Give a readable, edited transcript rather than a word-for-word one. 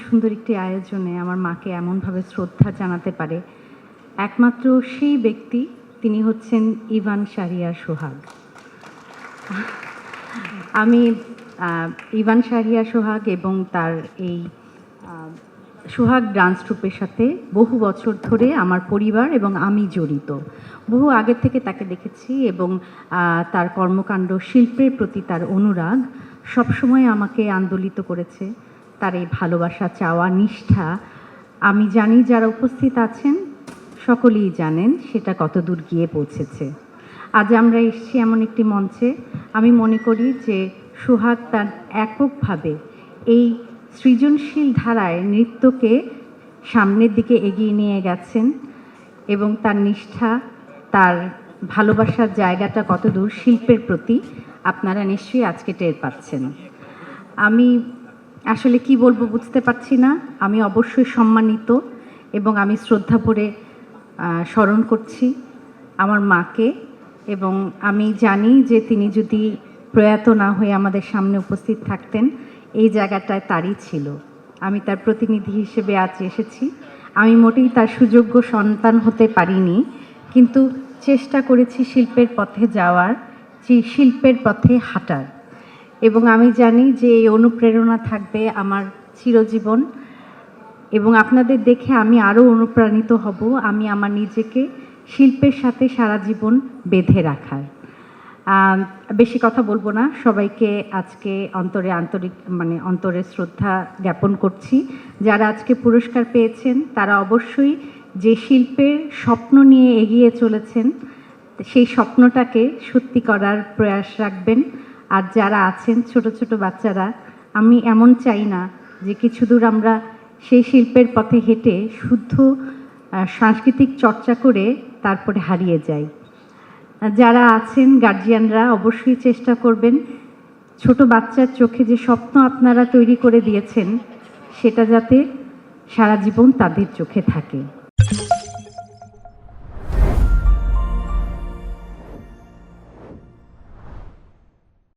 সুন্দর একটি আয়োজনে আমার মাকে এমনভাবে শ্রদ্ধা জানাতে পারে একমাত্র সেই ব্যক্তি, তিনি হচ্ছেন ইভান শাহরিয়ার সোহাগ। আমি ইভান শাহরিয়ার সোহাগ এবং তার এই সোহাগ ডান্স ট্রুপের সাথে বহু বছর ধরে আমার পরিবার এবং আমি জড়িত। বহু আগে থেকে তাকে দেখেছি এবং তার কর্মকাণ্ড, শিল্পের প্রতি তার অনুরাগ সবসময় আমাকে আন্দোলিত করেছে। তার এই ভালোবাসা, চাওয়া, নিষ্ঠা, আমি জানি যারা উপস্থিত আছেন সকলেই জানেন সেটা কত দূর গিয়ে পৌঁছেছে। আজ আমরা এসেছি এমন একটি মঞ্চে, আমি মনে করি যে সোহাগ তার এককভাবে এই সৃজনশীল ধারায় নৃত্যকে সামনের দিকে এগিয়ে নিয়ে গেছেন এবং তার নিষ্ঠা, তার ভালোবাসার জায়গাটা কত দূর শিল্পের প্রতি আপনারা নিশ্চয়ই আজকে টের পাচ্ছেন। আমি আসলে কি বলবো বুঝতে পারছি না। আমি অবশ্যই সম্মানিত এবং আমি শ্রদ্ধা ভরে স্মরণ করছি আমার মাকে, এবং আমি জানি যে তিনি যদি প্রয়াত না হয়ে আমাদের সামনে উপস্থিত থাকতেন, এই জায়গাটায় তারই ছিল। আমি তার প্রতিনিধি হিসেবে আজ এসেছি। আমি মোটেই তার সুযোগ্য সন্তান হতে পারিনি, কিন্তু চেষ্টা করেছি শিল্পের পথে যাওয়ার, শিল্পের পথে হাঁটার, এবং আমি জানি যে এই অনুপ্রেরণা থাকবে আমার চিরজীবন, এবং আপনাদের দেখে আমি আরও অনুপ্রাণিত হব আমি আমার নিজেকে শিল্পের সাথে সারা জীবন বেঁধে রাখার। বেশি কথা বলবো না, সবাইকে আজকে অন্তরে শ্রদ্ধা জ্ঞাপন করছি। যারা আজকে পুরস্কার পেয়েছেন তারা অবশ্যই যে শিল্পের স্বপ্ন নিয়ে এগিয়ে চলেছেন সেই স্বপ্নটাকে সত্যি করার প্রয়াস রাখবেন। আর যারা আছেন ছোট ছোট বাচ্চারা, আমি এমন চাই না যে কিছু দূর আমরা সেই শিল্পের পথে হেঁটে শুদ্ধ সাংস্কৃতিক চর্চা করে তারপরে হারিয়ে যাই। যারা আছেন গার্জিয়ানরা অবশ্যই চেষ্টা করবেন ছোট বাচ্চার চোখে যে স্বপ্ন আপনারা তৈরি করে দিয়েছেন সেটা যাতে সারা জীবন তাদের চোখে থাকে।